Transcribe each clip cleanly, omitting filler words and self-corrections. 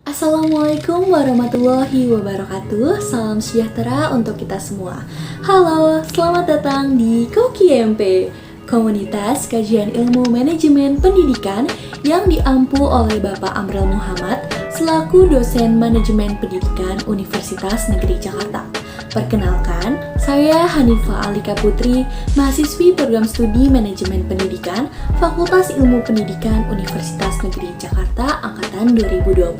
Assalamualaikum warahmatullahi wabarakatuh. Salam sejahtera untuk kita semua. Halo, selamat datang di KOKIMP, Komunitas Kajian Ilmu Manajemen Pendidikan yang diampu oleh Bapak Amril Muhammad selaku dosen Manajemen Pendidikan Universitas Negeri Jakarta. Perkenalkan, saya Hanifah Alika Putri, mahasiswi program studi Manajemen Pendidikan Fakultas Ilmu Pendidikan Universitas Negeri Jakarta Angkatan 2020.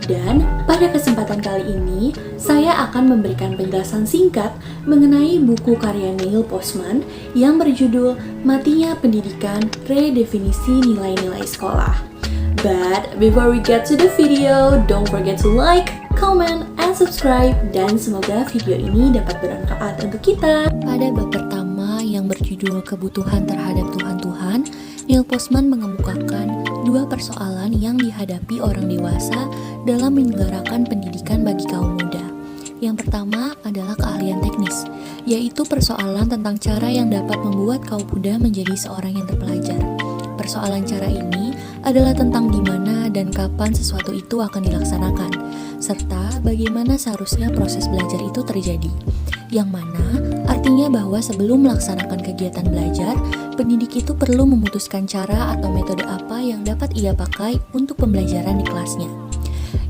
Dan pada kesempatan kali ini, saya akan memberikan penjelasan singkat mengenai buku karya Neil Postman yang berjudul Matinya Pendidikan, Redefinisi Nilai-Nilai Sekolah. But before we get to the video, don't forget to like, comment, and subscribe, dan semoga video ini dapat bermanfaat untuk kita. Pada bab pertama yang berjudul Kebutuhan Terhadap Tuhan-Tuhan, Neil Postman mengemukakan dua persoalan yang dihadapi orang dewasa dalam menyelenggarakan pendidikan bagi kaum muda. Yang pertama adalah keahlian teknis, yaitu persoalan tentang cara yang dapat membuat kaum muda menjadi seorang yang terpelajar. Persoalan cara ini adalah tentang di mana dan kapan sesuatu itu akan dilaksanakan, serta bagaimana seharusnya proses belajar itu terjadi. Yang mana artinya bahwa sebelum melaksanakan kegiatan belajar, pendidik itu perlu memutuskan cara atau metode apa yang dapat ia pakai untuk pembelajaran di kelasnya.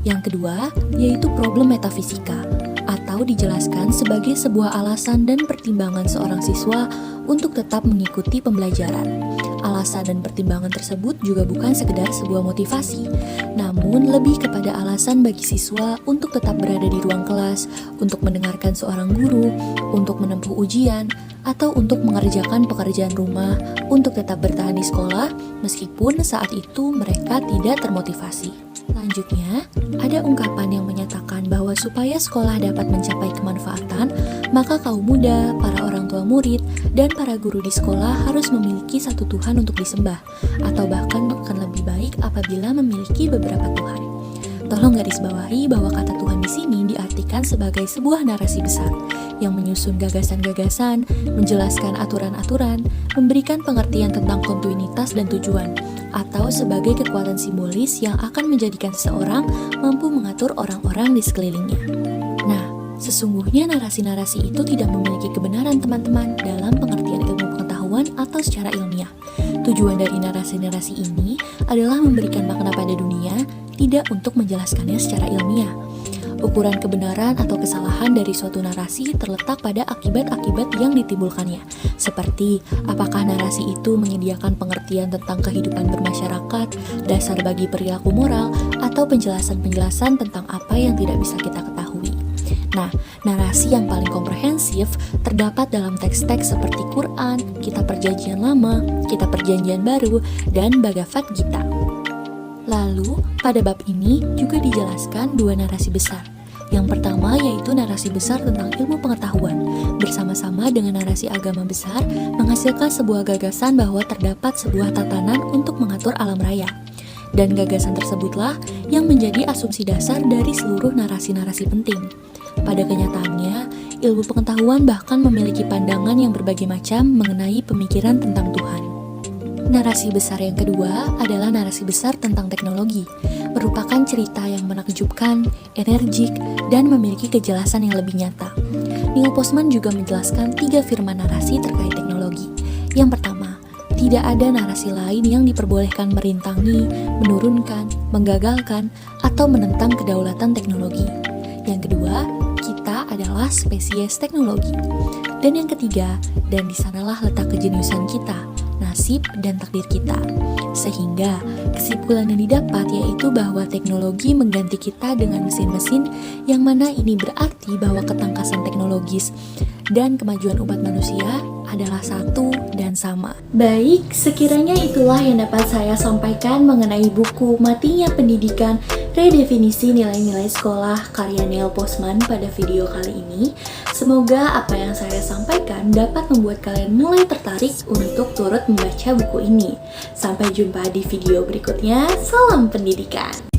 Yang kedua, yaitu problem metafisika, atau dijelaskan sebagai sebuah alasan dan pertimbangan seorang siswa untuk tetap mengikuti pembelajaran. Alasan dan pertimbangan tersebut juga bukan sekedar sebuah motivasi, namun lebih kepada alasan bagi siswa untuk tetap berada di ruang kelas, untuk mendengarkan seorang guru, untuk menempuh ujian, atau untuk mengerjakan pekerjaan rumah, untuk tetap bertahan di sekolah, meskipun saat itu mereka tidak termotivasi. Selanjutnya, ada ungkapan yang menyatakan bahwa supaya sekolah dapat mencapai kemanfaatan, maka kaum muda, para orang tua murid, dan para guru di sekolah harus memiliki satu Tuhan untuk disembah, atau bahkan akan lebih baik apabila memiliki beberapa Tuhan. Tolong garisbawahi bahwa kata Tuhan di sini diartikan sebagai sebuah narasi besar yang menyusun gagasan-gagasan, menjelaskan aturan-aturan, memberikan pengertian tentang kontinuitas dan tujuan, atau sebagai kekuatan simbolis yang akan menjadikan seseorang mampu mengatur orang-orang di sekelilingnya. Nah, sesungguhnya narasi-narasi itu tidak memiliki kebenaran teman-teman dalam pengertian ilmu pengetahuan atau secara ilmiah. Tujuan dari narasi-narasi ini adalah memberikan makna pada dunia, tidak untuk menjelaskannya secara ilmiah. Ukuran kebenaran atau kesalahan dari suatu narasi terletak pada akibat-akibat yang ditimbulkannya, seperti apakah narasi itu menyediakan pengertian tentang kehidupan bermasyarakat, dasar bagi perilaku moral, atau penjelasan-penjelasan tentang apa yang tidak bisa kita ketahui. Nah, narasi yang paling komprehensif terdapat dalam teks-teks seperti Quran, Kitab Perjanjian Lama, Kitab Perjanjian Baru, dan Bhagavad Gita. Lalu, pada bab ini juga dijelaskan dua narasi besar. Yang pertama yaitu narasi besar tentang ilmu pengetahuan, bersama-sama dengan narasi agama besar menghasilkan sebuah gagasan bahwa terdapat sebuah tatanan untuk mengatur alam raya. Dan gagasan tersebutlah yang menjadi asumsi dasar dari seluruh narasi-narasi penting. Pada kenyataannya, ilmu pengetahuan bahkan memiliki pandangan yang berbagai macam mengenai pemikiran tentang Tuhan. Narasi besar yang kedua adalah narasi besar tentang teknologi, merupakan cerita yang menakjubkan, energik, dan memiliki kejelasan yang lebih nyata. Neil Postman juga menjelaskan 3 firman narasi terkait teknologi. Yang pertama, tidak ada narasi lain yang diperbolehkan merintangi, menurunkan, menggagalkan, atau menentang kedaulatan teknologi. Yang kedua, kita adalah spesies teknologi. Dan yang ketiga, dan di sanalah letak kejeniusan kita, nasib dan takdir kita. Sehingga kesimpulan yang didapat yaitu bahwa teknologi mengganti kita dengan mesin-mesin, yang mana ini berarti bahwa ketangkasan teknologis dan kemajuan umat manusia adalah satu dan sama. Baik, sekiranya itulah yang dapat saya sampaikan mengenai buku Matinya Pendidikan, Redefinisi Nilai-Nilai Sekolah karya Neil Postman pada video kali ini. Semoga apa yang saya sampaikan dapat membuat kalian mulai tertarik untuk turut membaca buku ini. Sampai jumpa di video berikutnya. Salam pendidikan!